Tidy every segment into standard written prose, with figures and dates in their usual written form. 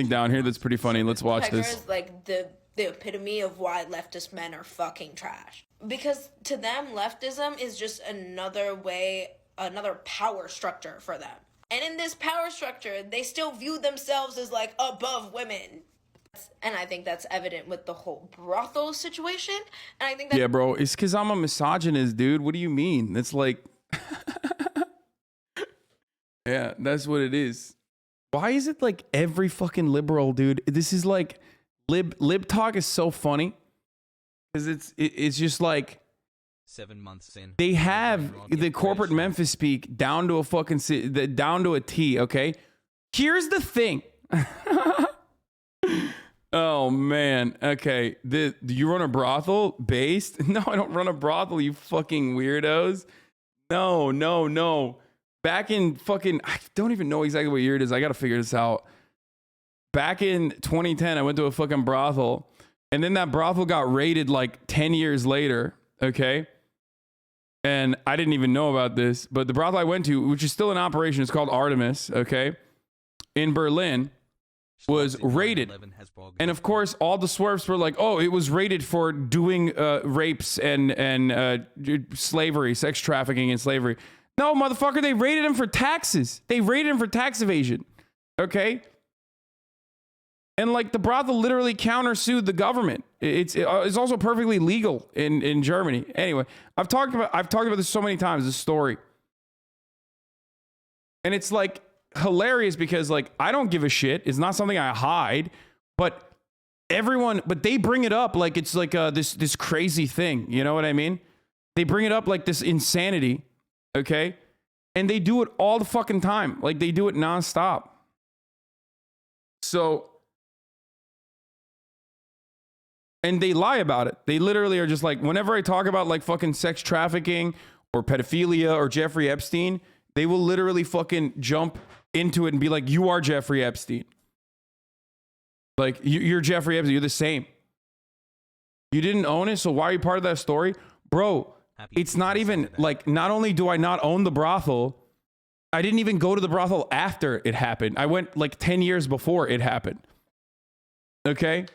down here that's pretty funny. Let's watch Piker this. is like the epitome of why leftist men are fucking trash. Because to them, leftism is just another power structure for them. And in this power structure, they still view themselves as like above women. And I think that's evident with the whole brothel situation. And I think that, Yeah, bro, it's because I'm a misogynist, dude. What do you mean? It's like, yeah, that's what it is. Why is it like every fucking liberal, dude? This is like lib talk is so funny because it's just like 7 months in. they have the corporate Memphis speak down to a fucking down to a T. Okay, here's the thing. Oh man. Okay. Do you run a brothel based? No, I don't run a brothel, you fucking weirdos. No. Back in fucking, I don't even know exactly what year it is. I got to figure this out. Back in 2010, I went to a fucking brothel, and then that brothel got raided like 10 years later. Okay. And I didn't even know about this, but the brothel I went to, which is still in operation, it's called Artemis. Okay. In Berlin, was raided. And of course, all the Swerfs were like, oh, it was raided for doing rapes and slavery, sex trafficking and slavery. No, motherfucker, they raided him for taxes. They raided him for tax evasion. Okay? And like the brothel literally countersued the government. It's also perfectly legal in Germany. Anyway, I've talked about this so many times, this story. And it's like hilarious because like I don't give a shit. It's not something I hide, but they bring it up like it's like this crazy thing. You know what I mean? They bring it up like this insanity, okay? And they do it all the fucking time. Like they do it nonstop. So, and they lie about it. They literally are just like, whenever I talk about like fucking sex trafficking or pedophilia or Jeffrey Epstein, they will literally fucking jump into it and be like, you are Jeffrey Epstein. Like, you're Jeffrey Epstein. You're the same. You didn't own it, so why are you part of that story? Bro, it's not even, like, not only do I not own the brothel, I didn't even go to the brothel after it happened. I went, like, 10 years before it happened. Okay?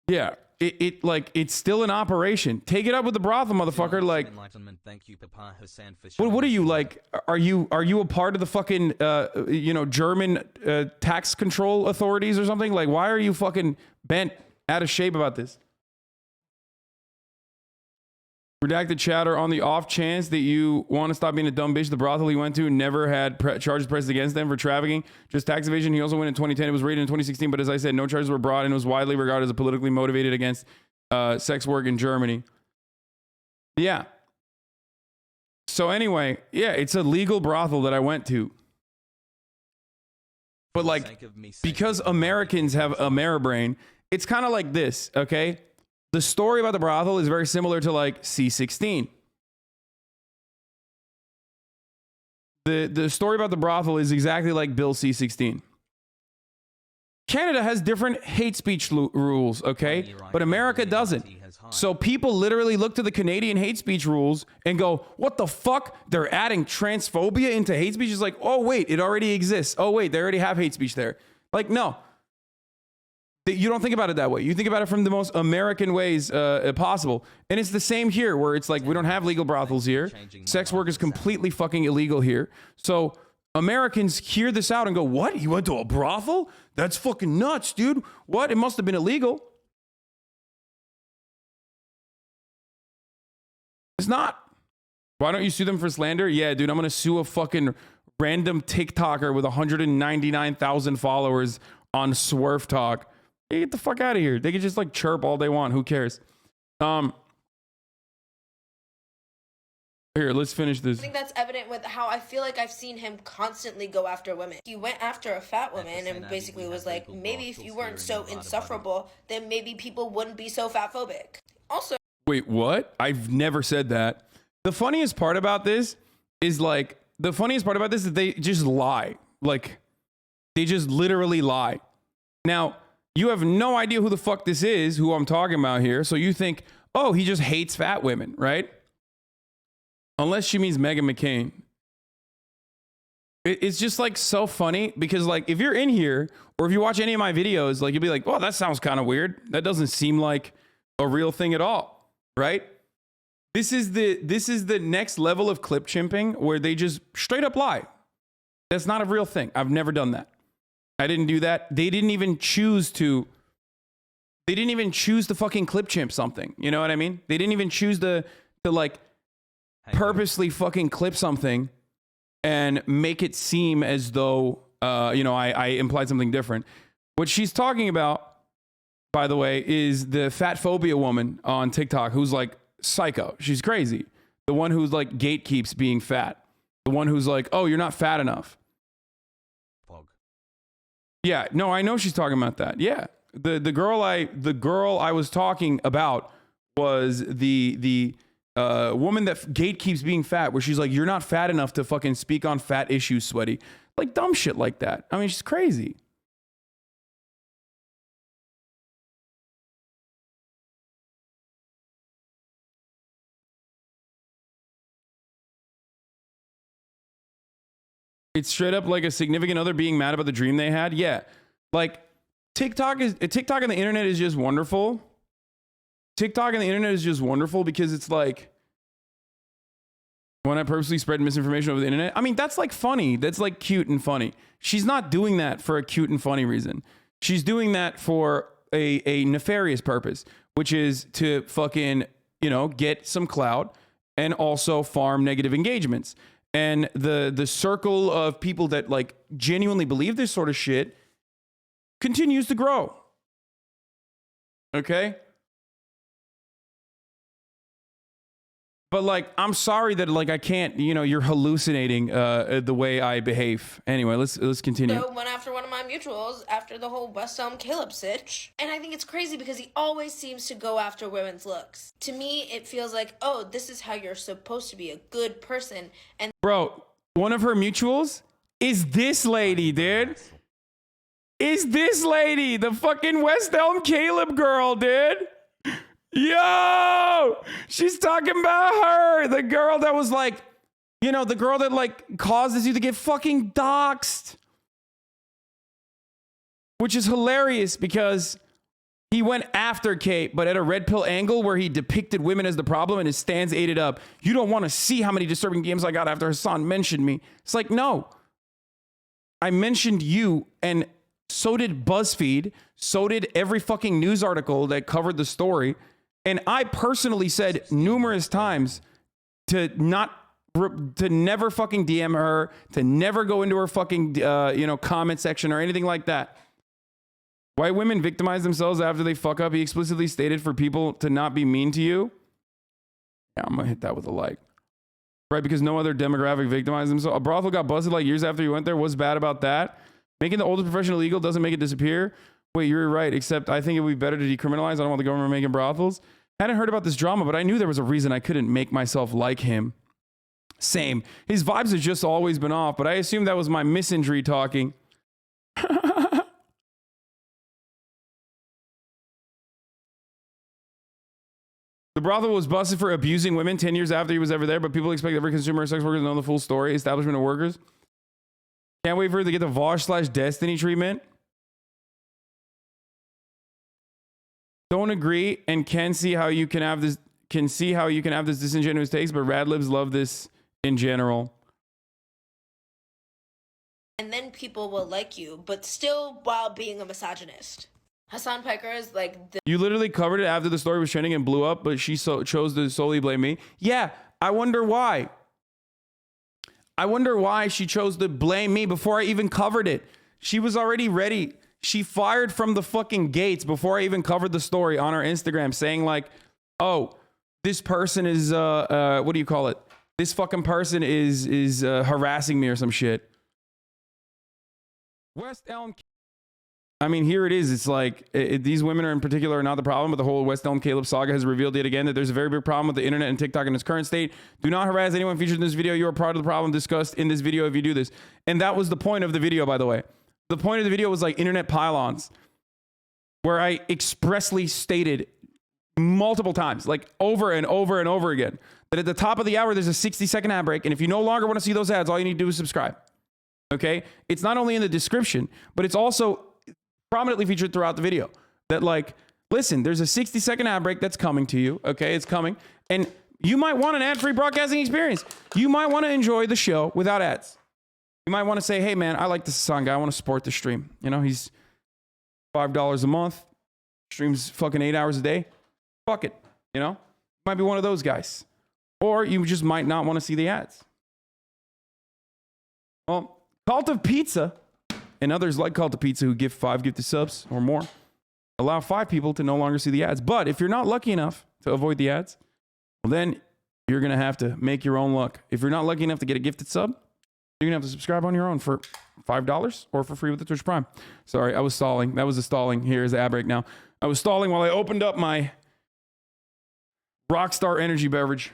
Yeah. It's still in operation. Take it up with the brothel, motherfucker. Like, what are you like? Are you a part of the fucking German tax control authorities or something? Like, why are you fucking bent out of shape about this? Redacted chatter: on the off chance that you want to stop being a dumb bitch, the brothel he went to never had charges pressed against them for trafficking, just tax evasion. He also went in 2010. It was raided in 2016, but as I said, no charges were brought, and it was widely regarded as a politically motivated against sex work in Germany. Yeah. So anyway, yeah, it's a legal brothel that I went to. But like, because Americans have a Maher brain, it's kind of like this, okay? The story about the brothel is very similar to like C16. The story about the brothel is exactly like Bill C16. Canada has different hate speech rules, okay? But America doesn't. So people literally look to the Canadian hate speech rules and go, what the fuck? They're adding transphobia into hate speech? It's like, oh wait, it already exists. Oh wait, they already have hate speech there. Like, no. You don't think about it that way. You think about it from the most American ways possible. And it's the same here, where it's like, we don't have legal brothels here. Sex work is completely fucking illegal here. So Americans hear this out and go, what? You went to a brothel? That's fucking nuts, dude. What? It must have been illegal. It's not. Why don't you sue them for slander? Yeah, dude, I'm going to sue a fucking random TikToker with 199,000 followers on Swerf Talk. Hey, get the fuck out of here. They can just like chirp all they want. Who cares? Here, let's finish this. I think that's evident with how I feel like I've seen him constantly go after women. He went after a fat woman and basically was like, maybe if you weren't so insufferable, then maybe people wouldn't be so fatphobic. Also, wait, what? I've never said that. The funniest part about this is they just lie. Like, they just literally lie. Now, you have no idea who the fuck this is, who I'm talking about here. So you think, oh, he just hates fat women, right? Unless she means Meghan McCain. It's just like so funny because like if you're in here or if you watch any of my videos, like you'll be like, well, that sounds kind of weird. That doesn't seem like a real thing at all, right? This is the next level of clip chimping where they just straight up lie. That's not a real thing. I've never done that. I didn't do that. They didn't even choose to fucking clip chimp something. You know what I mean? They didn't even choose to like purposely fucking clip something and make it seem as though, I implied something different. What she's talking about, by the way, is the fat phobia woman on TikTok who's like psycho. She's crazy. The one who's like gatekeeps being fat. The one who's like, oh, you're not fat enough. Yeah, no, I know she's talking about that. Yeah. The girl I was talking about was the woman that gatekeeps being fat, where she's like, you're not fat enough to fucking speak on fat issues, sweaty. Like dumb shit like that. I mean, she's crazy. It's straight up like a significant other being mad about the dream they had. Yeah. Like TikTok and the internet is just wonderful. TikTok and the internet is just wonderful because it's like, when I purposely spread misinformation over the internet, I mean, that's like funny. That's like cute and funny. She's not doing that for a cute and funny reason. She's doing that for a nefarious purpose, which is to fucking, get some clout and also farm negative engagements. And the circle of people that like genuinely believe this sort of shit continues to grow. Okay? But like, I'm sorry that like I can't, you're hallucinating the way I behave. Anyway, let's continue. So went after one of my mutuals after the whole West Elm Caleb sitch. And I think it's crazy because he always seems to go after women's looks. To me, it feels like, oh, this is how you're supposed to be, a good person. And bro, one of her mutuals is this lady, dude. Is this lady, the fucking West Elm Caleb girl, dude. Yo, she's talking about her, the girl that was like, the girl that like causes you to get fucking doxxed, which is hilarious because he went after Kate, but at a red pill angle where he depicted women as the problem and his stans ate it up. You don't want to see how many disturbing DMs I got after Hasan mentioned me. It's like, no, I mentioned you, and so did BuzzFeed. So did every fucking news article that covered the story. And I personally said numerous times to never fucking DM her, to never go into her fucking, comment section or anything like that. White women victimize themselves after they fuck up. He explicitly stated for people to not be mean to you. Yeah, I'm going to hit that with a like. Right, because no other demographic victimized themselves. A brothel got busted like years after you went there. What's bad about that? Making the oldest profession illegal doesn't make it disappear. Wait, you're right, except I think it would be better to decriminalize. I don't want the government making brothels. I hadn't heard about this drama, but I knew there was a reason I couldn't make myself like him. Same. His vibes have just always been off, but I assumed that was my misinjury talking. The brothel was busted for abusing women 10 years after he was ever there, but people expect every consumer of sex workers to know the full story. Establishment of workers. Can't wait for her to get the Vosh/Destiny treatment. Don't agree and can see how you can have this disingenuous takes, but Radlibs love this in general. And then people will like you, but still while being a misogynist. Hasan Piker is like the— You literally covered it after the story was trending and blew up, but she chose to solely blame me. Yeah, I wonder why. I wonder why she chose to blame me before I even covered it. She was already ready. She fired from the fucking gates before I even covered the story on her Instagram, saying like, oh, this person is, what do you call it? This fucking person is harassing me or some shit. West Elm. I mean, here it is. It's like these women are in particular are not the problem, but the whole West Elm Caleb saga has revealed yet again that there's a very big problem with the internet and TikTok in its current state. Do not harass anyone featured in this video. You are part of the problem discussed in this video if you do this. And that was the point of the video, by the way. The point of the video was like internet pylons, where I expressly stated multiple times, like over and over and over again, that at the top of the hour, there's a 60-second ad break. And if you no longer want to see those ads, all you need to do is subscribe. Okay. It's not only in the description, but it's also prominently featured throughout the video that like, listen, there's a 60-second ad break that's coming to you. Okay. It's coming. And you might want an ad-free broadcasting experience. You might want to enjoy the show without ads. You might want to say, hey man, I like this Hasan guy. I want to support the stream. You know, he's $5 a month, streams fucking 8 hours a day. Fuck it. You know, might be one of those guys. Or you just might not want to see the ads. Well, Cult of Pizza and others like Cult of Pizza who give 5 gifted subs or more allow 5 people to no longer see the ads. But if you're not lucky enough to avoid the ads, well, then you're going to have to make your own luck. If you're not lucky enough to get a gifted sub, you're going to have to subscribe on your own for $5 or for free with the Twitch Prime. Sorry, I was stalling. That was a stalling. Here's the ad break now. I was stalling while I opened up my Rockstar energy beverage.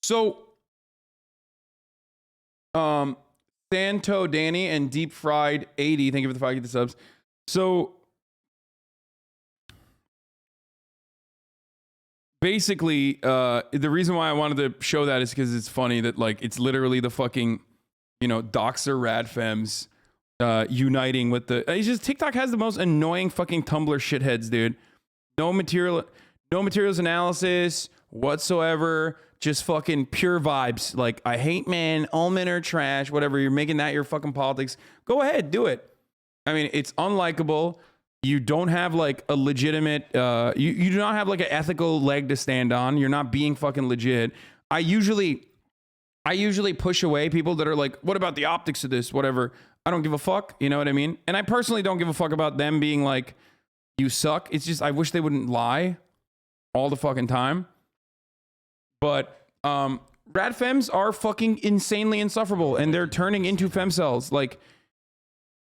So, Santo Danny and Deep Fried 80, thank you for the 5 gifted subs. So, basically, the reason why I wanted to show that is because it's funny that like it's literally the fucking, you know, doxer rad femmes uniting with the. It's just TikTok has the most annoying fucking Tumblr shitheads, dude. No materials analysis whatsoever. Just fucking pure vibes. Like, I hate men, all men are trash, whatever. You're making that your fucking politics. Go ahead, do it. I mean, it's unlikable. You don't have like a legitimate, you do not have like an ethical leg to stand on. You're not being fucking legit. I usually push away people that are like, what about the optics of this? Whatever. I don't give a fuck. You know what I mean? And I personally don't give a fuck about them being like, you suck. It's just, I wish they wouldn't lie all the fucking time. But rad femmes are fucking insanely insufferable and they're turning into femcells. Like,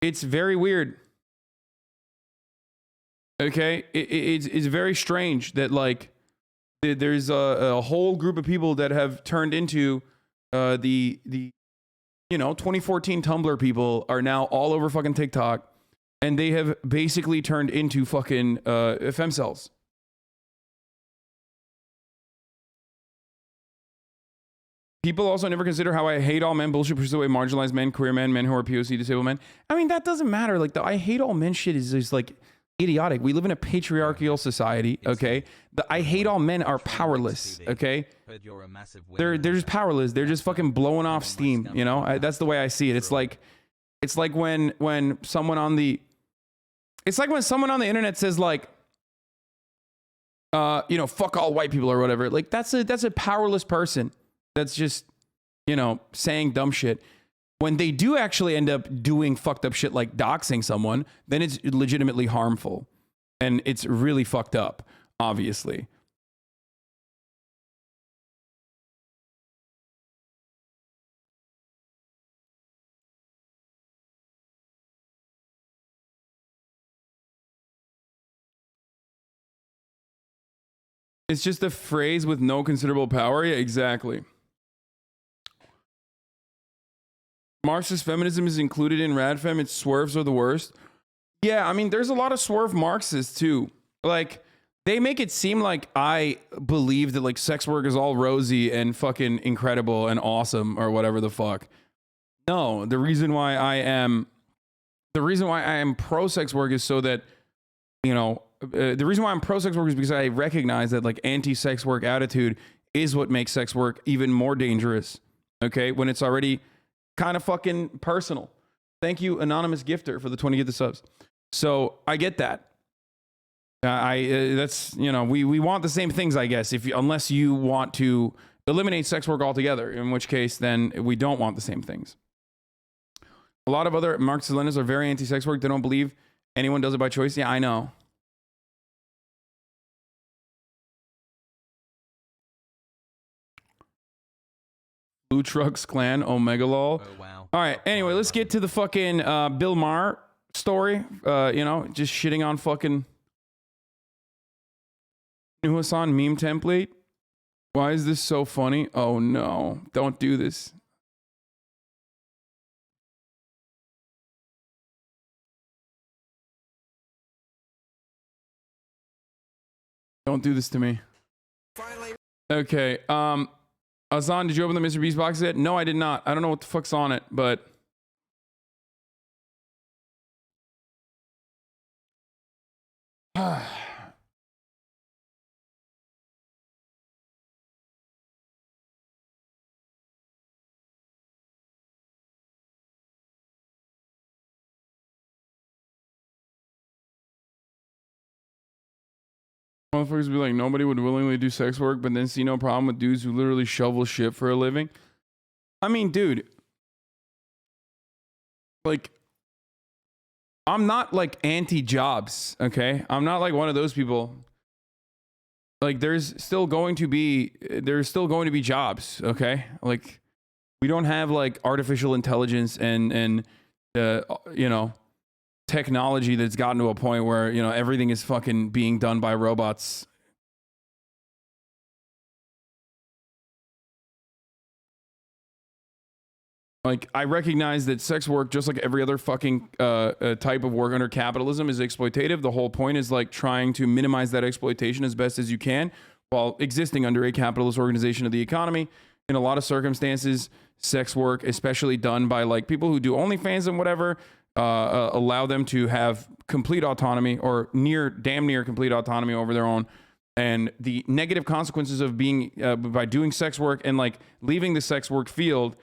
it's very weird. Okay, it's very strange that like there's a whole group of people that have turned into the 2014 Tumblr people are now all over fucking TikTok, and they have basically turned into fucking femcells. People also never consider how I hate all men bullshit pushes away marginalized men, queer men, men who are POC disabled men. I mean, that doesn't matter. Like, the I hate all men shit is just like idiotic. We live in a patriarchal society, okay? The I hate all men are powerless, okay? They're just powerless. They're just fucking blowing off steam, you know? That's the way I see it. It's like when someone on the internet says like, fuck all white people or whatever. Like, that's a powerless person. That's just, saying dumb shit. When they do actually end up doing fucked up shit like doxing someone, then it's legitimately harmful. And it's really fucked up, obviously. It's just a phrase with no considerable power. Yeah, exactly. Marxist feminism is included in radfem. Its swerves are the worst. Yeah, I mean, there's a lot of swerve Marxists too. Like, they make it seem like I believe that like sex work is all rosy and fucking incredible and awesome or whatever the fuck. No, the reason why I am pro sex work is so that, the reason why I'm pro sex work is because I recognize that like anti-sex work attitude is what makes sex work even more dangerous. Okay, when it's already kind of fucking personal. Thank you, anonymous gifter, for the 20 gifted subs. So I get that. That's, we want the same things, I guess, unless you want to eliminate sex work altogether, in which case then we don't want the same things. A lot of other Marxist-Leninists are very anti-sex work. They don't believe anyone does it by choice. Yeah, I know. Blue Trucks Clan, Omega Lol. Oh, wow. All right, anyway, let's get to the fucking Bill Maher story. Just shitting on fucking new Hasan meme template. Why is this so funny? Oh no, don't do this. Don't do this to me. Finally, Okay. Hasan, did you open the Mr. Beast box yet? No, I did not. I don't know what the fuck's on it, but motherfuckers be like, nobody would willingly do sex work, but then see no problem with dudes who literally shovel shit for a living. I mean, dude, like, I'm not like anti-jobs, okay? I'm not like one of those people. Like, there's still going to be jobs, okay? Like, we don't have like artificial intelligence and you know, technology that's gotten to a point where, you know, everything is fucking being done by robots. Like, I recognize that sex work, just like every other fucking type of work under capitalism, is exploitative. The whole point is like trying to minimize that exploitation as best as you can while existing under a capitalist organization of the economy. In a lot of circumstances, sex work, especially done by like people who do OnlyFans and whatever, allow them to have complete autonomy or damn near complete autonomy over their own. And the negative consequences of being by doing sex work and like leaving the sex work field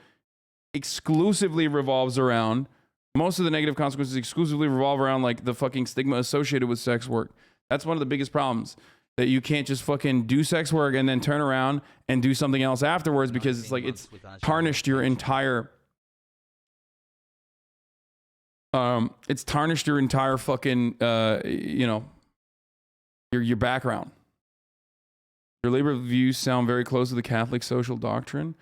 exclusively revolves around, most of the negative consequences exclusively revolve around like the fucking stigma associated with sex work. That's one of the biggest problems, that you can't just fucking do sex work and then turn around and do something else afterwards, because it's like it's tarnished your entire fucking you know, your background. Your labor views sound very close to the Catholic social doctrine.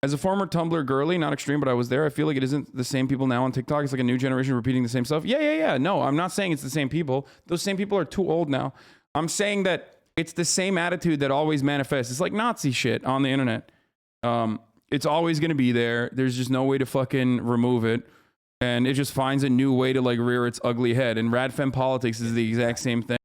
As a former Tumblr girly, not extreme, but I was there, I feel like it isn't the same people now on TikTok. It's like a new generation repeating the same stuff. Yeah. No, I'm not saying it's the same people. Those same people are too old now. I'm saying that it's the same attitude that always manifests. It's like Nazi shit on the internet. It's always going to be there. There's just no way to fucking remove it. And it just finds a new way to like rear its ugly head. And rad fem politics is the exact same thing.